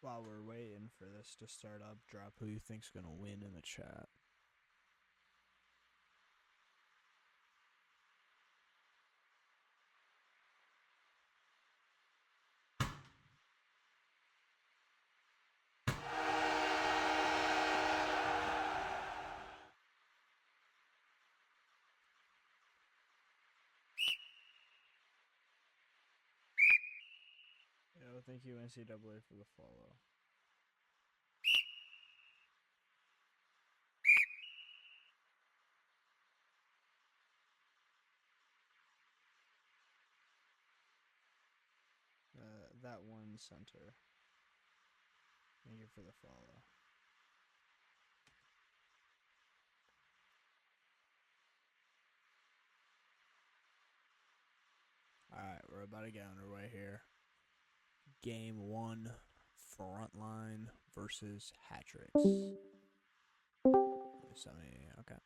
While we're waiting for this to start up, drop who you think's gonna win in the chat. Yo, thank you NCAA for the follow. That one center. Thank you for the follow. Alright, we're about to get underway here. Game 1, Frontline versus Hatrix. Okay.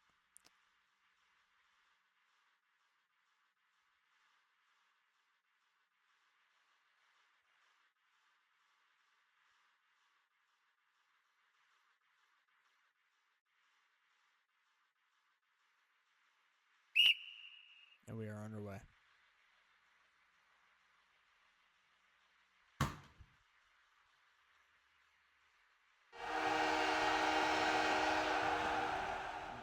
And we are underway.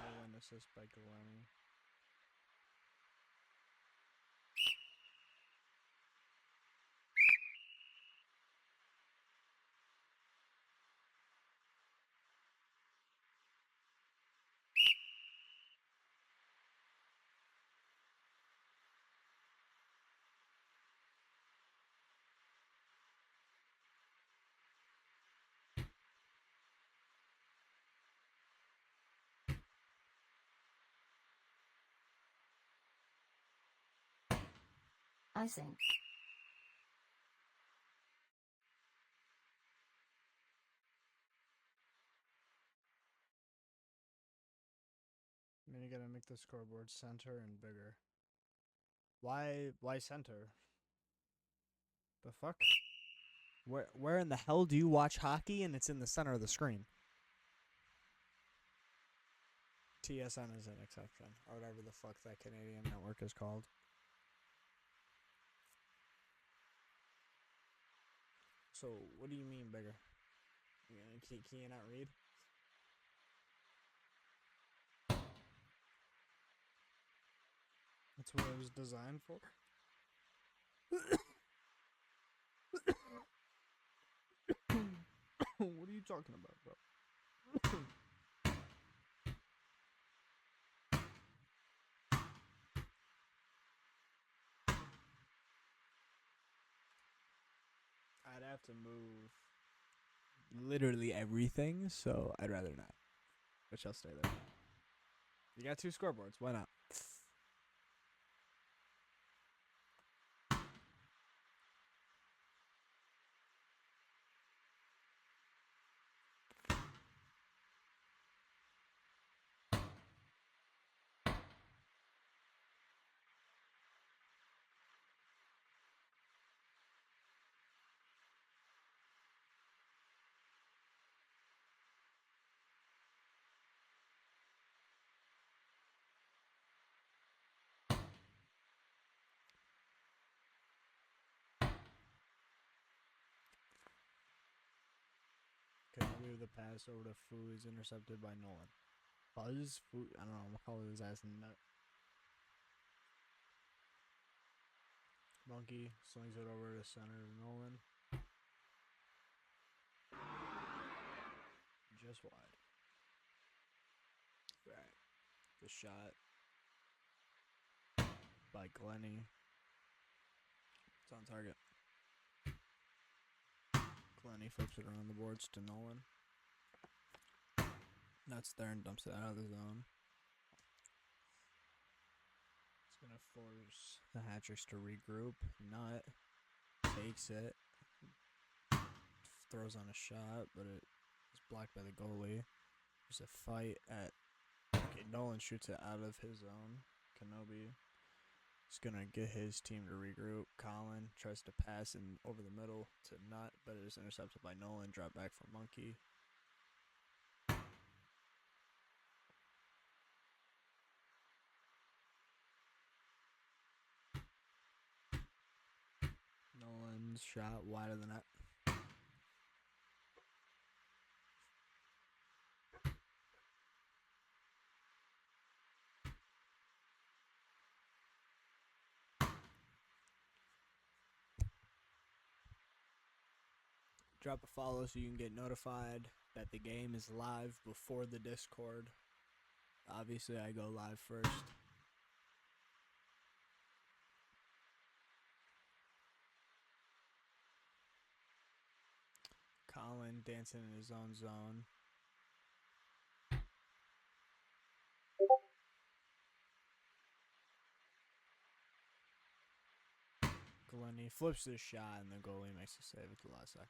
Nolan assist by Glenn. Icing. Then you gotta make the scoreboard center and bigger. Why center? The fuck? Where in the hell do you watch hockey and it's in the center of the screen? TSN is an exception, or whatever the fuck that Canadian network is called. So, what do you mean bigger? Can you not read? That's what it was designed for. What are you talking about, bro? I'd have to move literally everything, so I'd rather not. But shall stay there. You got 2 scoreboards, why not? Okay, I move the pass over to Fu is intercepted by Nolan. Buzz? Fu? I don't know, I'm gonna call his ass nut. Monkey slings it over to center to Nolan. Just wide. Right. The shot by Glenny. It's on target. Glenny flips it around the boards to Nolan. Nuts there and dumps it out of the zone. It's gonna force the Hatrix to regroup. Nut takes it. Throws on a shot, but it is blocked by the goalie. There's a fight at... Okay, Nolan shoots it out of his zone. Kenobi He's gonna get his team to regroup. Colin tries to pass in over the middle to Nut, but it is intercepted by Nolan. Drop back for Monkey. Nolan's shot wide of the net. Drop a follow so you can get notified that the game is live before the Discord. Obviously, I go live first. Colin dancing in his own zone. Glenny flips the shot and the goalie makes a save at the last second.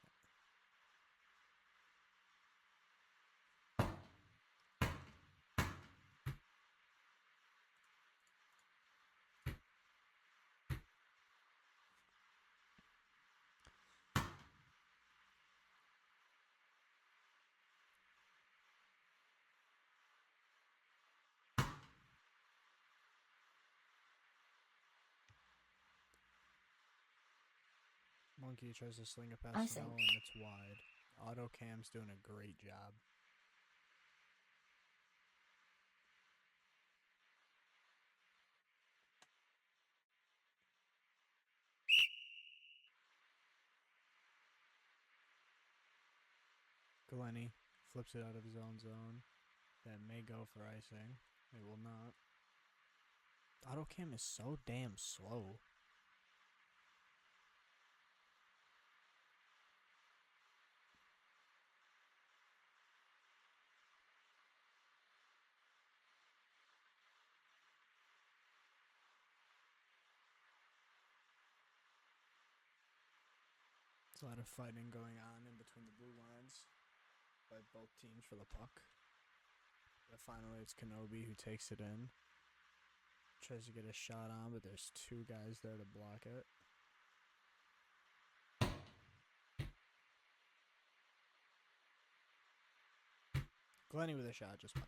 Monkey tries to sling a pass to Nolan and it's wide. AutoCam's doing a great job. Glenny flips it out of his own zone. That may go for icing. It will not. AutoCam is so damn slow. There's a lot of fighting going on in between the blue lines by both teams for the puck. But finally, it's Kenobi who takes it in. Tries to get a shot on, but there's two guys there to block it. Glenny with a shot, just wide.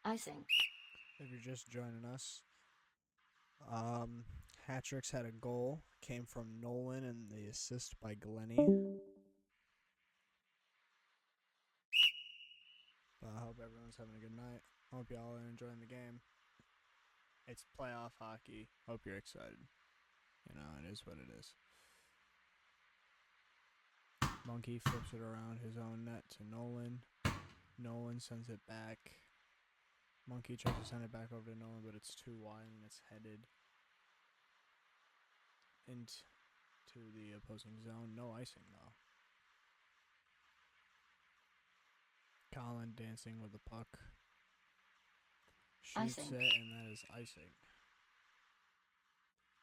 Icing. If you're just joining us, Hattrick's had a goal. Came from Nolan and the assist by Glenny. But I hope everyone's having a good night. Hope y'all are enjoying the game. It's playoff hockey. Hope you're excited. You know, it is what it is. Monkey flips it around his own net to Nolan. Nolan sends it back. Monkey tries to send it back over to Nolan, but it's too wide and it's headed into the opposing zone. No icing, though. Colin dancing with the puck. Shoots Icing. it, and that is icing.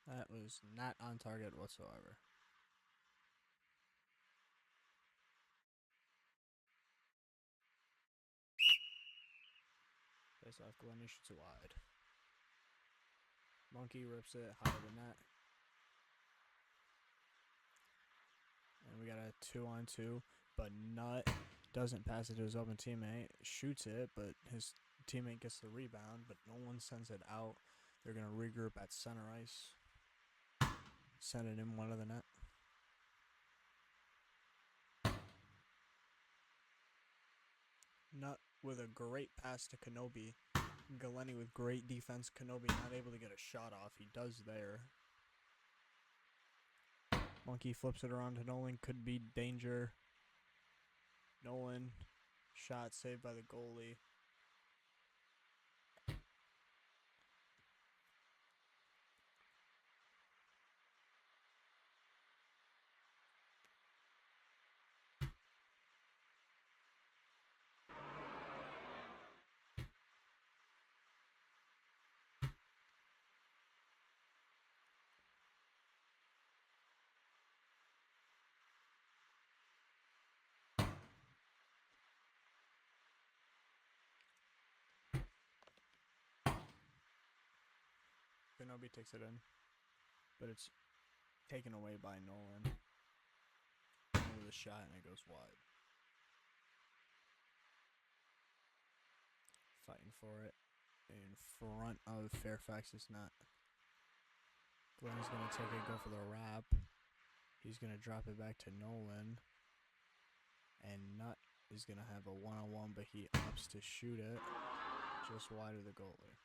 That was not on target whatsoever. Face off, Glenny shoots it wide. Monkey rips it high of the net. And we got a 2-on-2, but Nut doesn't pass it to his open teammate. Shoots it, but his teammate gets the rebound, but no one sends it out. They're going to regroup at center ice. Send it in one of the net. Nut with a great pass to Kenobi. Glenny with great defense. Kenobi not able to get a shot off. He does there. Monkey flips it around to Nolan. Could be danger. Nolan. Shot saved by the goalie. Kenobi takes it in, but it's taken away by Nolan. With a shot and it goes wide. Fighting for it in front of Fairfax's net. Glenn's going to take it, go for the wrap. He's going to drop it back to Nolan. And Nut is going to have a one-on-one, but he opts to shoot it just wide of the goalie.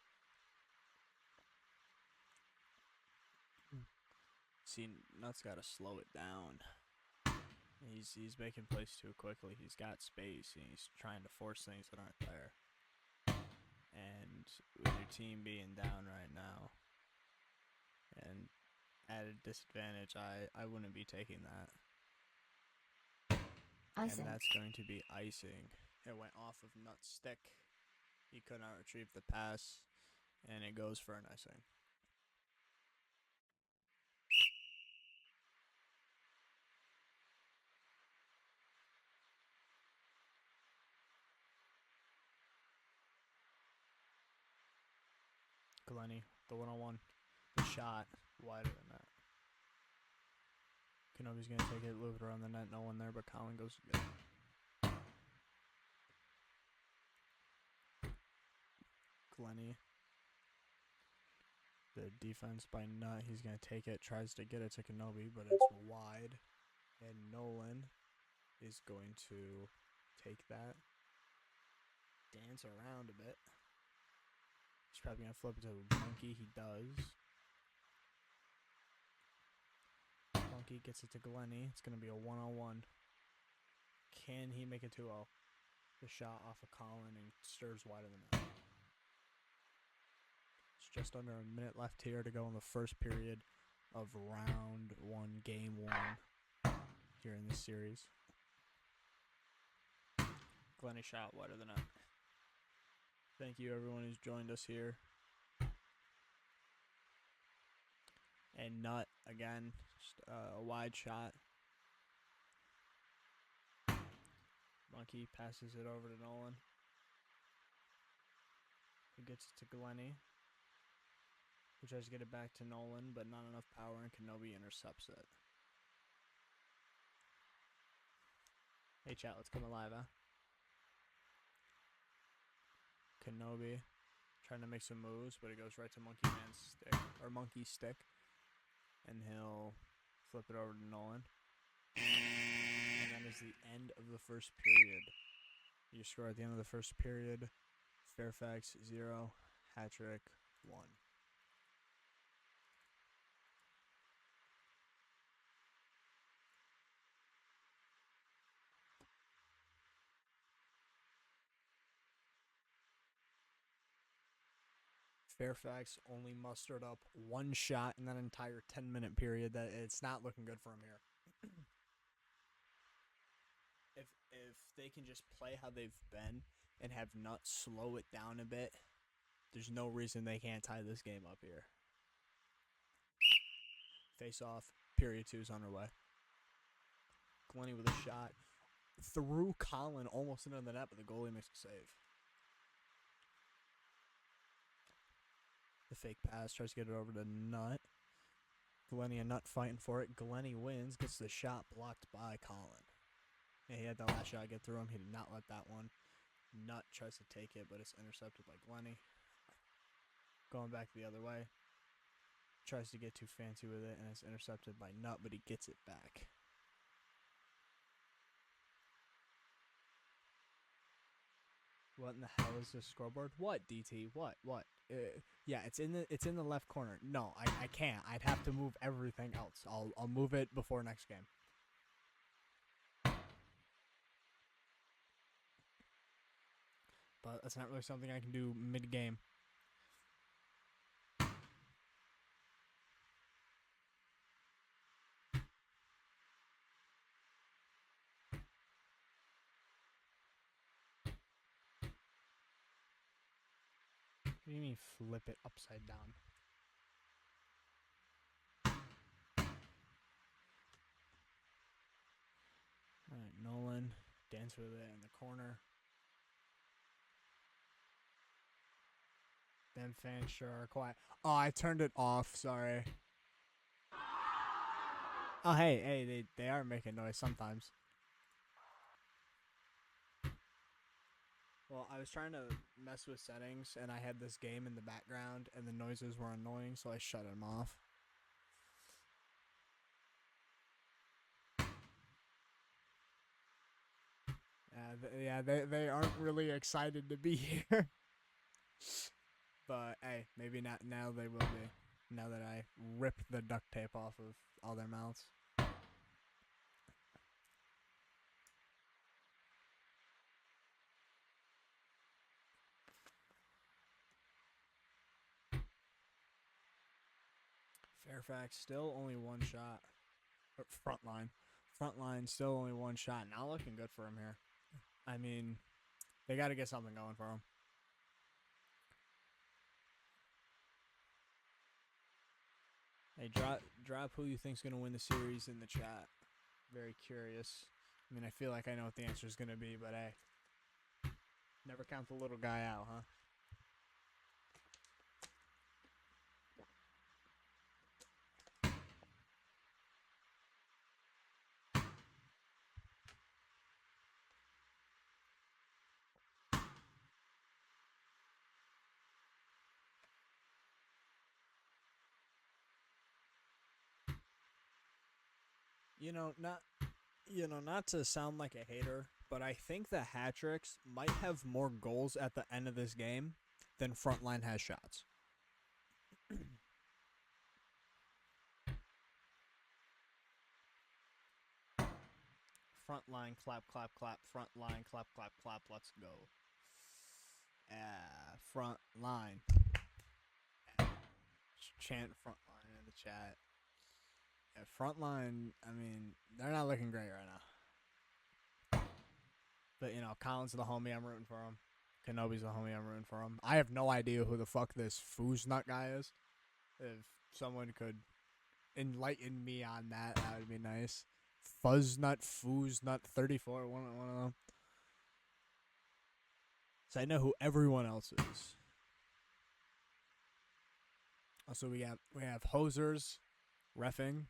See, Nut's got to slow it down. He's making plays too quickly. He's got space, and he's trying to force things that aren't there. And with your team being down right now, and at a disadvantage, I wouldn't be taking that. Icing. And that's going to be icing. It went off of Nut's stick. He could not retrieve the pass, and it goes for an icing. Glenny, the one-on-one, the shot, wider than that. Kenobi's going to take it, loop it around the net, no one there, but Colin goes to get it. Glenny, the defense by Nut, he's going to take it, tries to get it to Kenobi, but it's wide, and Nolan is going to take that, dance around a bit. He's probably going to flip it to Monkey. He does. Monkey gets it to Glenny. It's going to be a one-on-one. Can he make it 2-0? The shot off of Colin and stirs wide of the net. It's just under a minute left here to go in the first period of round 1, game 1 here in this series. Glenny shot wide of the net. Thank you, everyone who's joined us here. And Nut, again, just a wide shot. Monkey passes it over to Nolan. He gets it to Glenny, who tries to get it back to Nolan, but not enough power, and Kenobi intercepts it. Hey, chat, let's come alive, huh? Kenobi trying to make some moves, but it goes right to Monkey's stick, and he'll flip it over to Nolan. And that is the end of the first period. You score at the end of the first period. Fairfax 0, hat-trick 1. Fairfax only mustered up one shot in that entire 10-minute period. That it's not looking good for him here. If they can just play how they've been and have Nut slow it down a bit, there's no reason they can't tie this game up here. Face off, period 2 is underway. Glenny with a shot through Colin, almost into the net, but the goalie makes a save. The fake pass, tries to get it over to Nut. Glenny and Nut fighting for it. Glenny wins, gets the shot blocked by Colin. Yeah, he had the last shot get through him. He did not let that one. Nut tries to take it, but it's intercepted by Glenny. Going back the other way. Tries to get too fancy with it, and it's intercepted by Nut, but he gets it back. What in the hell is this scoreboard? What, DT? What? Yeah, it's in the left corner. No, I can't. I'd have to move everything else. I'll move it before next game. But that's not really something I can do mid-game. What do you mean flip it upside down? Alright, Nolan, dance with it in the corner. Them fans sure are quiet. Oh, I turned it off. Sorry. Oh, hey, they are making noise sometimes. Well, I was trying to mess with settings, and I had this game in the background, and the noises were annoying, so I shut them off. They aren't really excited to be here. But hey, maybe not now. They will be. Now that I ripped the duct tape off of all their mouths. Fairfax still only one shot. Or Frontline. Frontline still only one shot. Not looking good for him here. I mean, they got to get something going for him. Hey, drop who you think's gonna win the series in the chat. Very curious. I mean, I feel like I know what the answer is gonna be, but hey, never count the little guy out, huh? Not to sound like a hater, but I think the hat tricks might have more goals at the end of this game than Frontline has shots. Frontline, clap, clap, clap. Frontline, clap, clap, clap. Let's go. Frontline. Chant Frontline in the chat. Yeah, Frontline, I mean, they're not looking great right now. But, Colin's the homie. I'm rooting for him. Kenobi's the homie. I'm rooting for him. I have no idea who the fuck this Fooznut guy is. If someone could enlighten me on that, that would be nice. Fuzznut, Fooznut, 34, one of them. So I know who everyone else is. Also, we have Hosers, Reffing.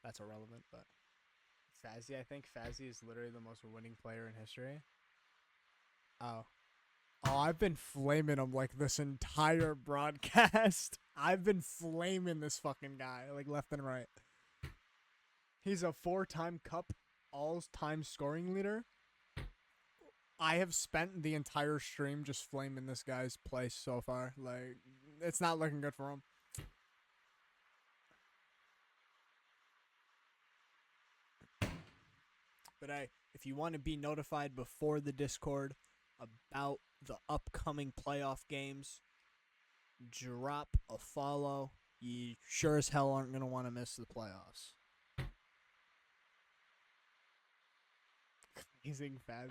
That's irrelevant, but Fazzy, I think Fazzy is literally the most winning player in history. Oh, I've been flaming him like this entire broadcast. I've been flaming this fucking guy like left and right. He's a 4-time Cup all-time scoring leader. I have spent the entire stream just flaming this guy's place so far. Like, it's not looking good for him. But hey, if you want to be notified before the Discord about the upcoming playoff games, drop a follow. You sure as hell aren't going to want to miss the playoffs. Glazing Fazzy.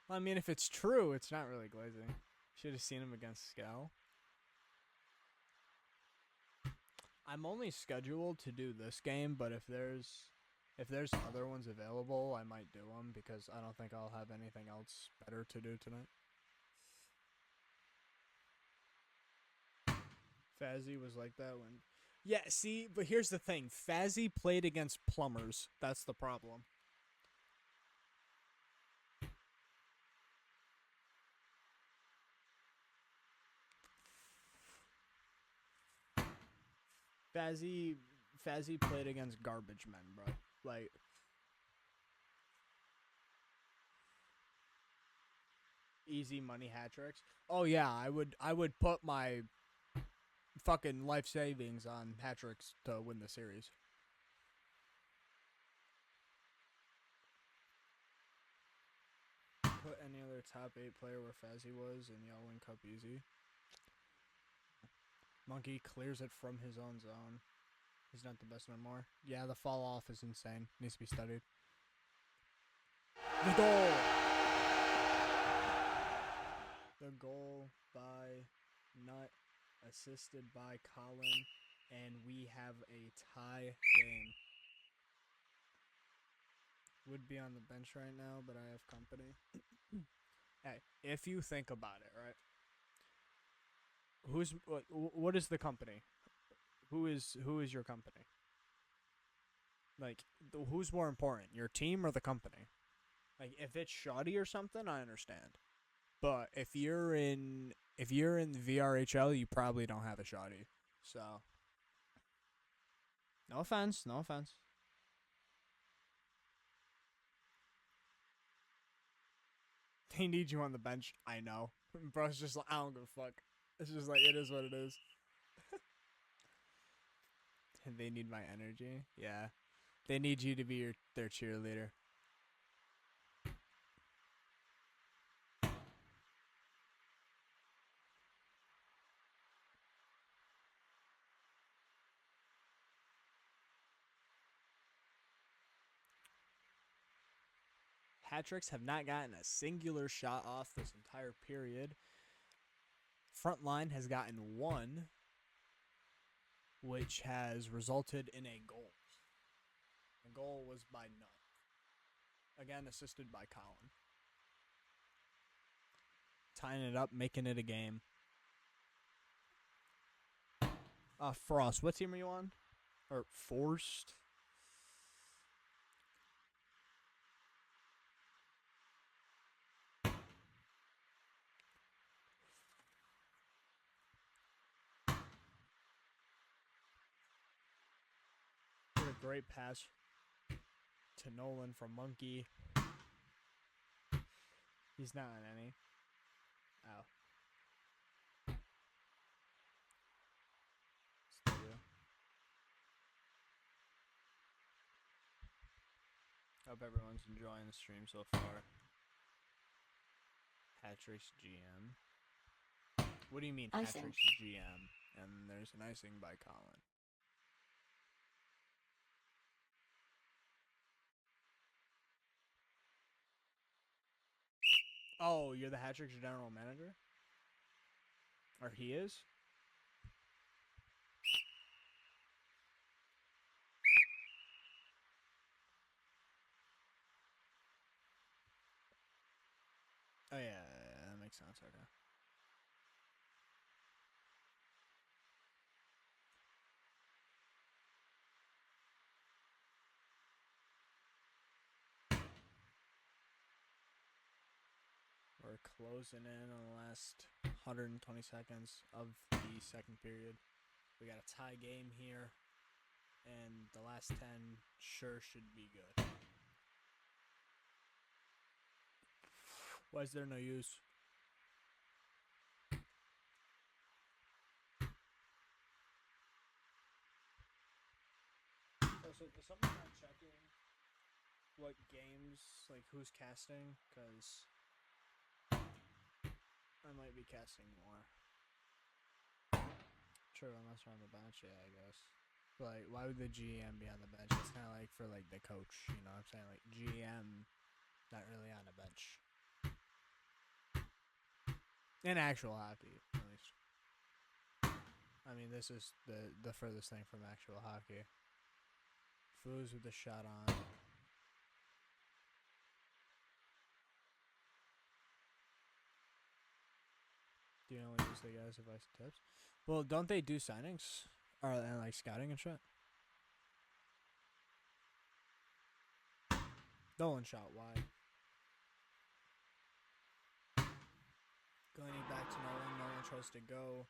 Well, I mean, if it's true, it's not really glazing. Should have seen him against Scal. I'm only scheduled to do this game, but if there's other ones available, I might do them because I don't think I'll have anything else better to do tonight. Fazzy was like that when... Yeah, see, but here's the thing. Fazzy played against plumbers. That's the problem. Fazzy played against garbage men, bro. Like... Easy money hat tricks. Oh yeah, I would put my fucking life savings on hat tricks to win the series. Put any other top 8 player where Fazzy was and y'all win cup easy. Monkey clears it from his own zone. He's not the best no more. Yeah, the fall off is insane. Needs to be studied. The goal! The goal by Nut, assisted by Colin, and we have a tie game. Would be on the bench right now, but I have company. Hey, if you think about it, right? What is the company? Who is your company? Like, who's more important, your team or the company? Like, if it's shoddy or something, I understand. But if you're in the VRHL, you probably don't have a shoddy. So, no offense, no offense. They need you on the bench. I know, bro. It's just like I don't give a fuck. It's just like it is what it is. And they need my energy. Yeah, they need you to be their cheerleader. Hat tricks have not gotten a singular shot off this entire period. Frontline has gotten one, which has resulted in a goal. The goal was by Nutt. Again, assisted by Colin. Tying it up, making it a game. Frost, what team are you on? Or Forced? What a great pass to Nolan from Monkey. He's not on any. Oh. Still do. Hope everyone's enjoying the stream so far. Hatrick's GM. What do you mean Hatrick's GM? And there's an icing by Colin. Oh, you're the Hatrick's general manager? Or he is? Oh yeah, that makes sense. Okay. We're closing in on the last 120 seconds of the second period. We got a tie game here, and the last 10 sure should be good. Why is there no use? Also, is someone not checking what games, like who's casting? Because I might be casting more. True, unless we're on the bench, yeah, I guess. But, like, why would the GM be on the bench? It's kind of like for, like, the coach, you know what I'm saying? Like, GM, not really on the bench. In actual hockey, at least. I mean, this is the furthest thing from actual hockey. Foos with the shot on. Do you only use the guys' advice and tips? Well, don't they do signings? Or, and, like, scouting and shit? Nolan shot wide. Going back to Nolan. Nolan tries to go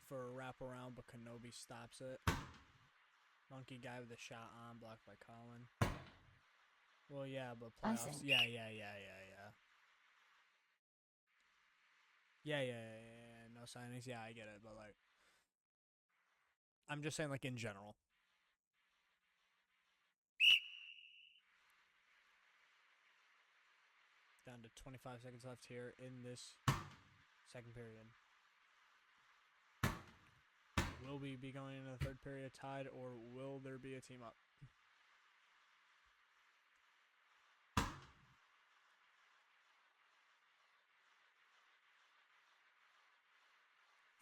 for a wraparound, but Kenobi stops it. Monkey guy with the shot on, blocked by Colin. Well, yeah, but playoffs. Yeah. Yeah. No signings. Yeah, I get it, but like, I'm just saying, like in general. Down to 25 seconds left here in this second period. Will we be going into the third period tied, or will there be a team up?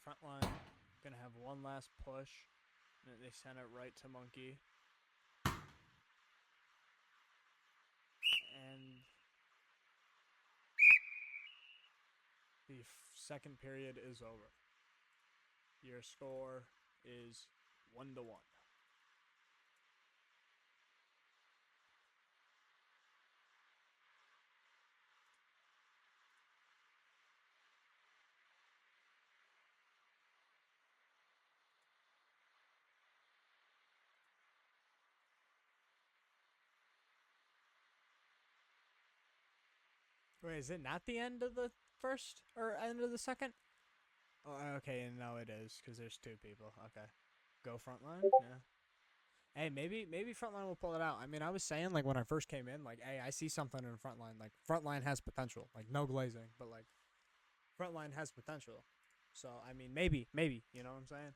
Frontline gonna have one last push. And they send it right to Monkey. And The second period is over. Your score is 1-1. Wait, is it not the end of the first or end of the second? Oh, okay, no, it is because there's two people. Okay, go Frontline. Yeah. Hey, maybe Frontline will pull it out. I mean, I was saying like when I first came in, like, hey, I see something in Frontline. Like Frontline has potential. Like no glazing, but like Frontline has potential. So I mean, maybe, you know what I'm saying?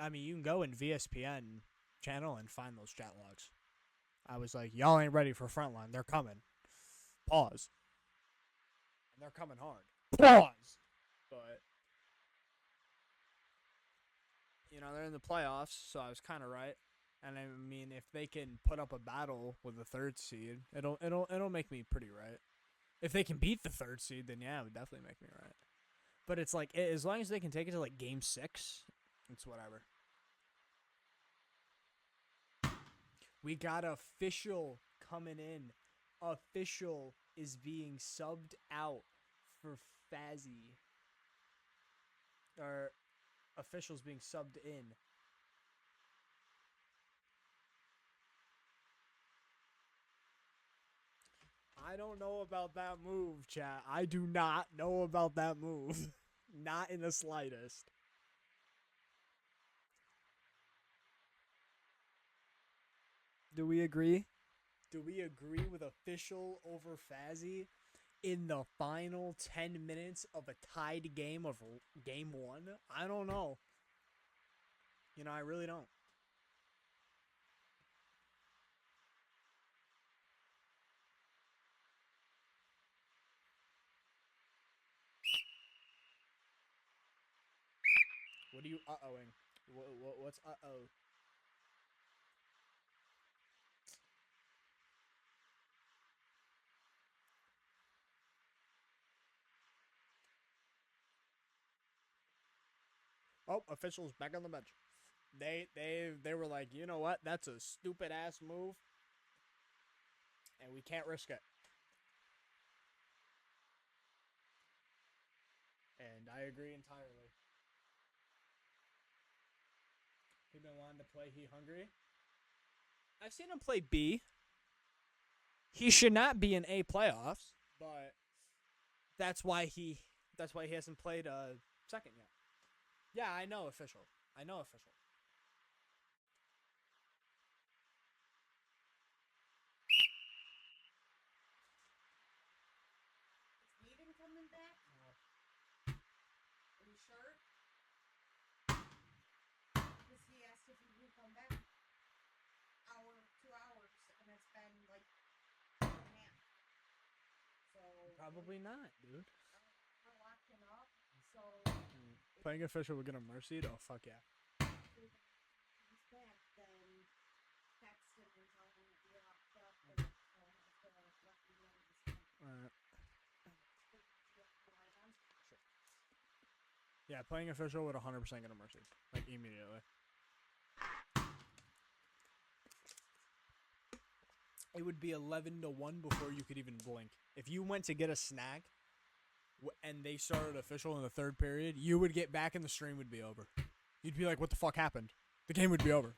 I mean, you can go in VSPN channel and find those chat logs. I was like, y'all ain't ready for Frontline. They're coming. Pause. And they're coming hard. Pause. But you know, they're in the playoffs, so I was kind of right. And I mean, if they can put up a battle with the third seed, it'll make me pretty right. If they can beat the third seed, then yeah, it would definitely make me right. But it's like as long as they can take it to like game 6, it's whatever. We got official coming in. Official is being subbed out for Fazzy. Or officials being subbed in. I don't know about that move, chat. I do not know about that move. Not in the slightest. Do we agree? Do we agree with official over Fazzy in the final 10 minutes of a tied game of game 1? I don't know. You know, I really don't. What are you uh-ohing? What's uh-oh? Oh, officials back on the bench. They were like, you know what? That's a stupid ass move, and we can't risk it. And I agree entirely. He been wanting to play He Hungry. I've seen him play B. He should not be in A playoffs, but that's why he hasn't played second yet. Yeah, I know official. Is Hayden coming back? No. Are you sure? Because he asked if he would come back 2 hours, and it's been like a half. So Probably not, dude. we're locking up. So Playing official, we're gonna mercy. Oh fuck yeah. if he's back, then text him and tell him that you're locked up, and I'll have to let you know this time. Alright. You live on? Sure. Yeah, playing official would 100% get a mercy, like immediately. It would be 11-1 before you could even blink. If you went to get a snack, and they started official in the third period, you would get back and the stream would be over. You'd be like, what the fuck happened? The game would be over.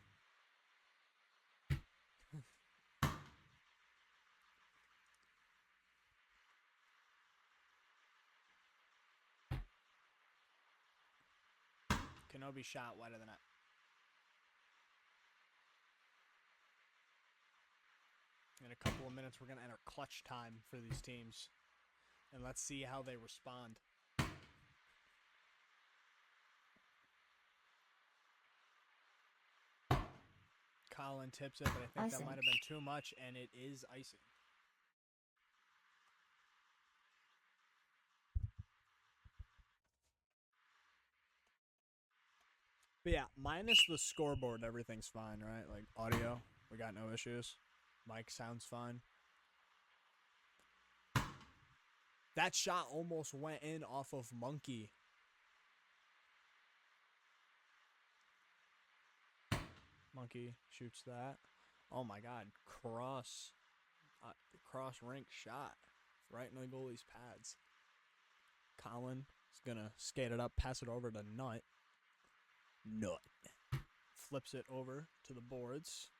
Kenobi shot wider than that. In a couple of minutes, we're going to enter clutch time for these teams. And let's see how they respond. Colin tips it, but I think Icing. that might have been too much, and it is icing. But yeah, minus the scoreboard, everything's fine, right? Like audio, we got no issues. Mic sounds fine. That shot almost went in off of Monkey. Monkey shoots that. Oh my god. Cross rink shot. Right in the goalie's pads. Colin is going to skate it up, pass it over to Nut. Nut. Flips it over to the boards.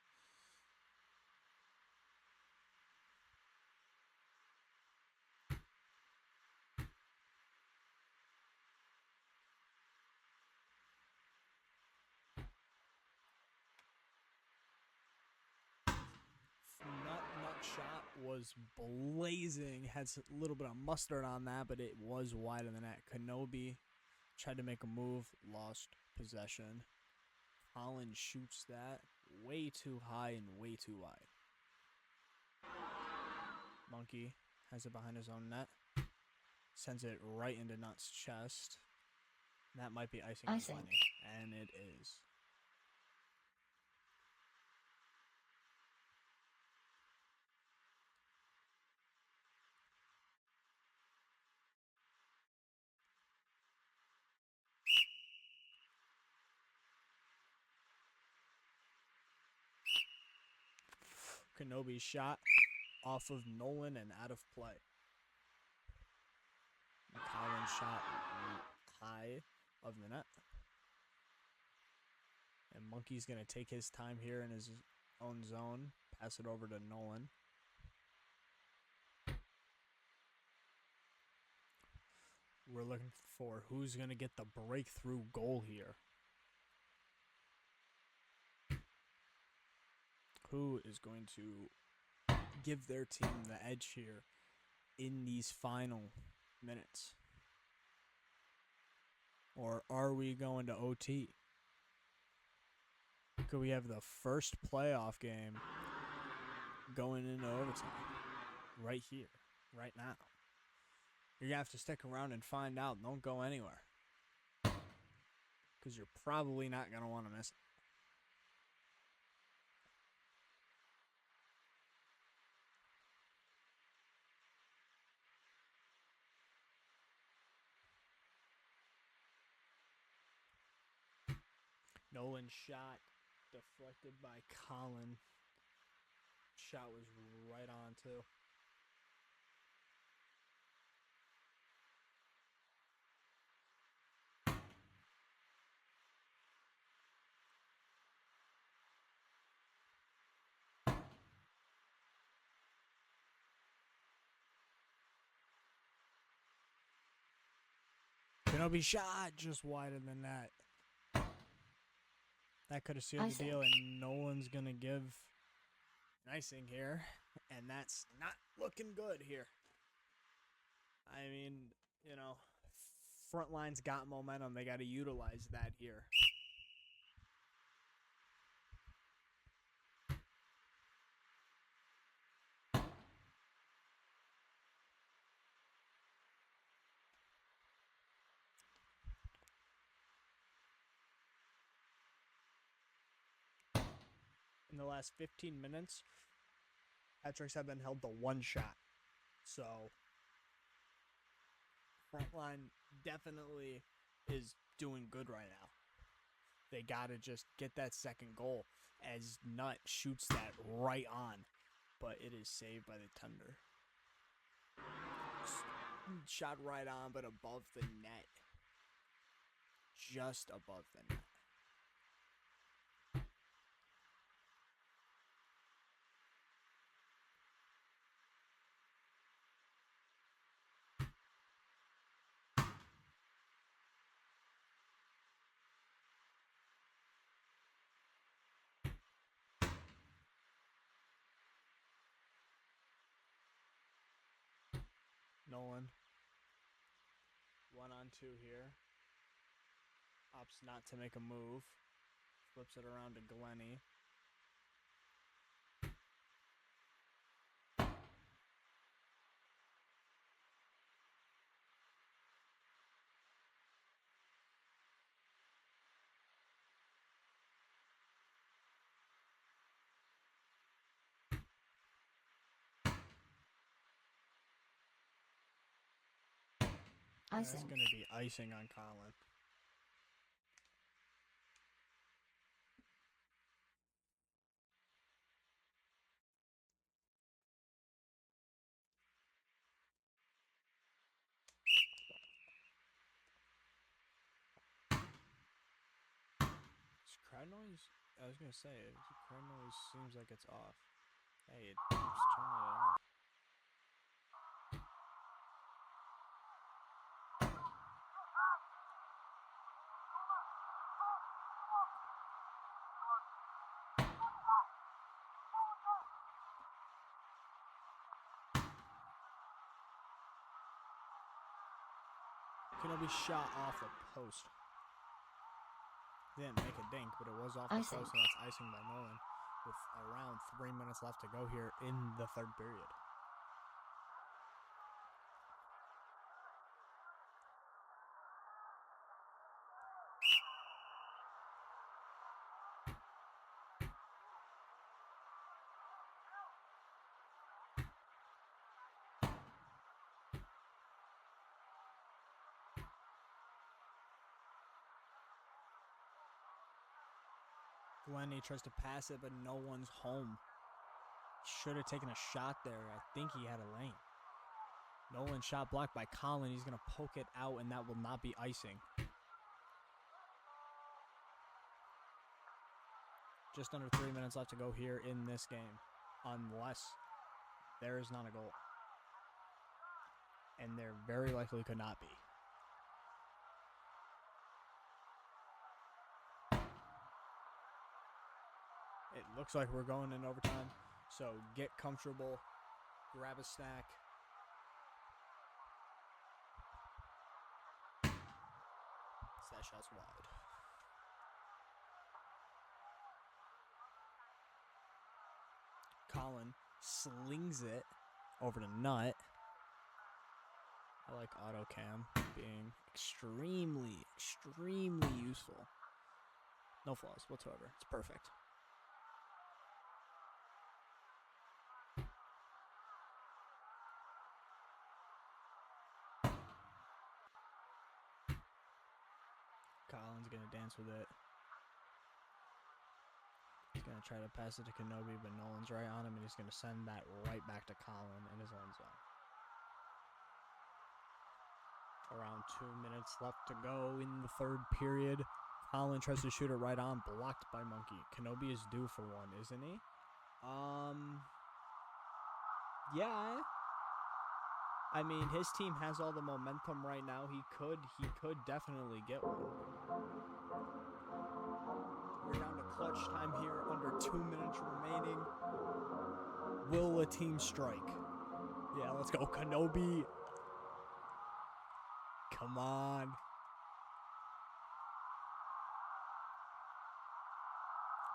Nut shot was blazing. Had a little bit of mustard on that, but it was wide of the net. Kenobi tried to make a move, lost possession. Collins shoots that way too high and way too wide. Monkey has it behind his own net. Sends it right into Nut's chest. That might be icing on Glenny. And it is. Kenobi's shot off of Nolan and out of play. Collins shot high of the net. And Monkey's going to take his time here in his own zone. Pass it over to Nolan. We're looking for who's going to get the breakthrough goal here. Who is going to give their team the edge here in these final minutes? Or are we going to OT? Could we have the first playoff game going into overtime? Right here, right now. You're going to have to stick around and find out. Don't go anywhere. Because you're probably not going to want to miss it. Nolan shot deflected by Colin. Shot was right on, too. Kenobi shot just wider than that. That could have sealed the deal, and Nolan's going to give an icing here, and that's not looking good here. I mean, you know, Frontline's got momentum. They got to utilize that here. In the last 15 minutes, hat-tricks have been held to one shot. So, Frontline definitely is doing good right now. They got to just get that second goal as Nut shoots that right on. But it is saved by the tender. Shot right on, but above the net. Just above the net. Nolan. 1-on-2 here. Opts not to make a move. Flips it around to Glenny. That's Icing. going to be icing on Colin. This crowd noise, I was going to say, the crowd noise seems like it's off. Hey, it keeps turning it off. Kenobi shot off the post. Didn't make a dink, but it was off the Icing. post, and that's icing by Nolan. With around 3 minutes left to go here in the third period. Glennie tries to pass it, but no one's home. Should have taken a shot there. I think he had a lane. Nolan shot blocked by Colin. He's going to poke it out, and that will not be icing. Just under 3 minutes left to go here in this game, unless there is not a goal. And there very likely could not be. It looks like we're going in overtime, so get comfortable, grab a snack. That shot's wide. Colin slings it over to Nut. I like auto cam being extremely, extremely useful. No flaws whatsoever. It's perfect. Colin's going to dance with it. He's going to try to pass it to Kenobi, but Nolan's right on him, and he's going to send that right back to Colin in his own zone. Around 2 minutes left to go in the third period. Colin tries to shoot it right on, blocked by Monkey. Kenobi is due for one, isn't he? Yeah. I mean, his team has all the momentum right now. He could definitely get one. We're down to clutch time here, under 2 minutes remaining. Will a team strike? Yeah, let's go, Kenobi. Come on.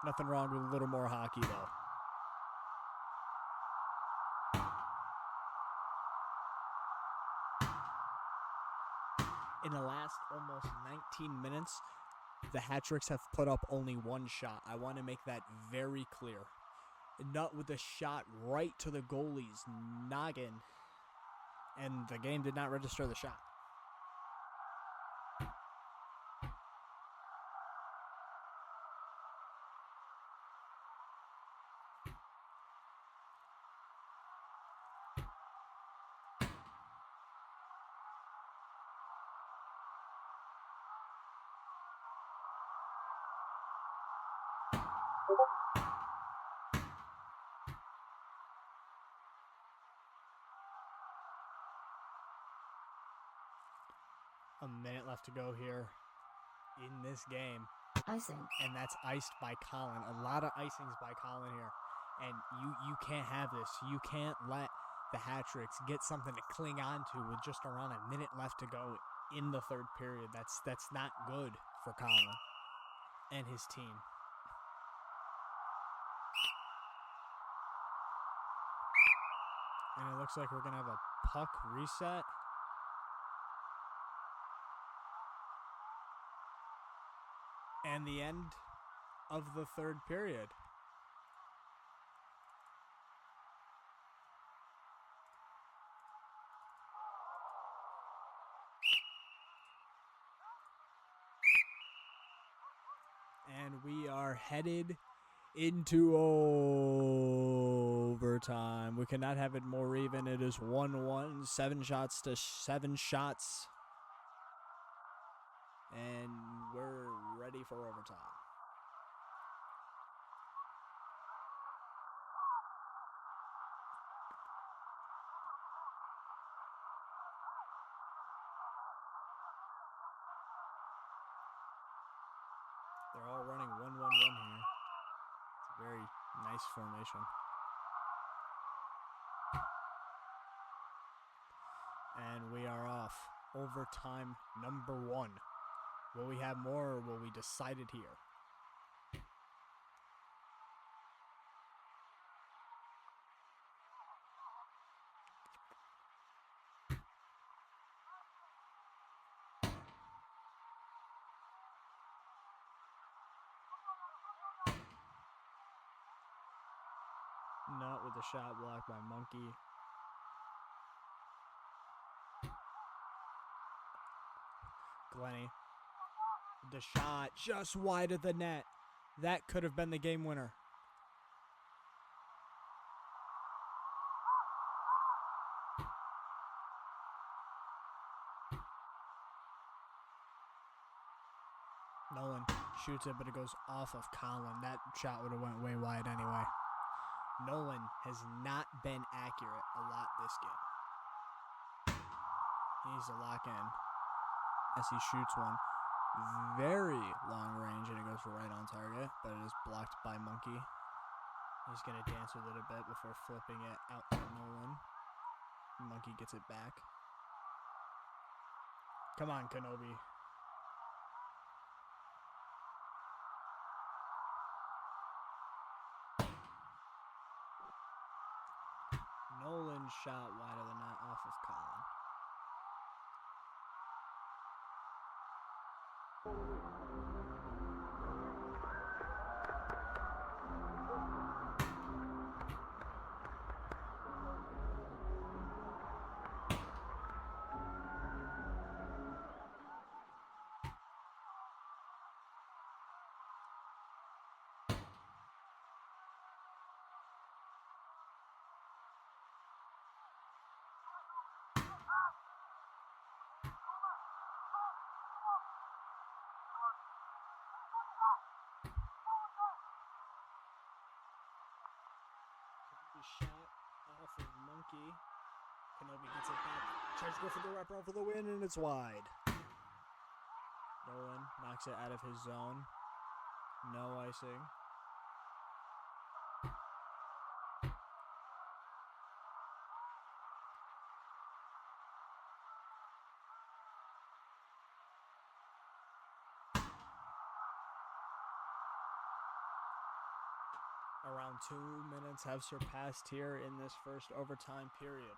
Nothing wrong with a little more hockey, though. In the last almost 19 minutes, the Hat-Tricks have put up only one shot. I want to make that very clear. Nut with a shot right to the goalie's noggin, and the game did not register the shot. A minute left to go here in this game. Icing. And that's iced by Colin. A lot of icings by Colin here. And you can't have this. You can't let the Hat-Tricks get something to cling on to with just around a minute left to go in the third period. That's not good for Colin and his team. And it looks like we're going to have a puck reset. And the end of the third period. And we are headed into overtime. We cannot have it more even. It is 1-1, 7 shots to 7 shots. And we're ready for overtime. They're all running 1-1-1 here. It's a very nice formation. And we are off. Overtime number 1. Will we have more or will we decide it here? Not with the shot blocked by Monkey. Glenny. The shot just wide of the net. That could have been the game winner. Nolan shoots it, but it goes off of Colin. That shot would have went way wide anyway. Nolan has not been accurate a lot this game. He needs to lock in as he shoots one. Very long range, and it goes right on target, but it is blocked by Monkey. He's going to dance with it a bit before flipping it out to Nolan. Monkey gets it back. Come on, Kenobi. Nolan shot wide of the net off of Colin. Shot off of Monkey. Kenobi gets it back. Tries to go for the wraparound for the win, and it's wide. Nolan knocks it out of his zone. No icing. Around 2 minutes have surpassed here in this first overtime period.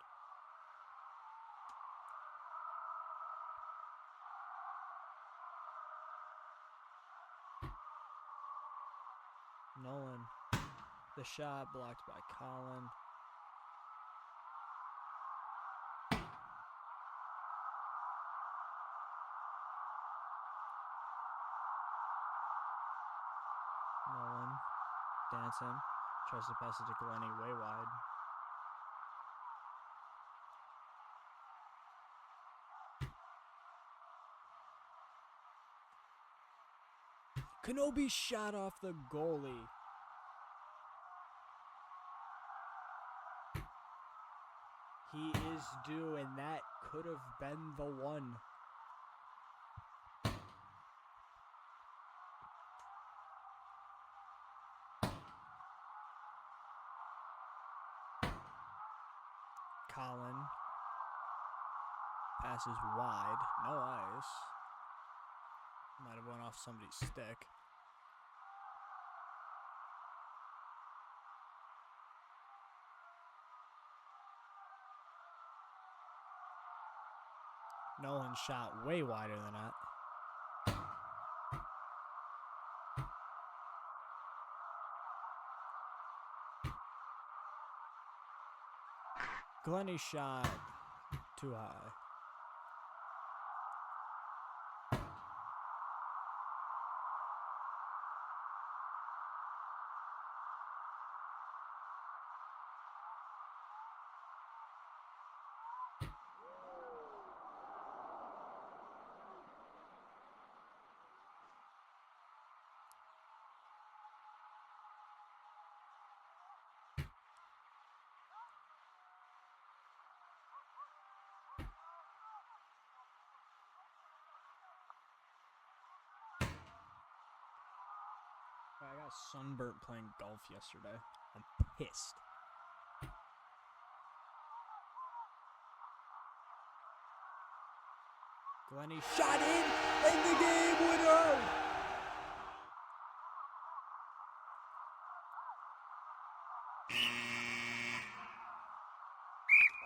Nolan, the shot blocked by Colin. Nolan dancing, tries to pass it to Glenny way wide. Kenobi shot off the goalie. He is due, and that could have been the one. Colin passes wide, no ice. Might have went off somebody's stick. Nolan shot way wider than that. Glenny shot too high. I got sunburnt playing golf yesterday. I'm pissed. Glenny shot in, and the game winner!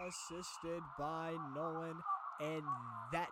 Assisted by Nolan, and that's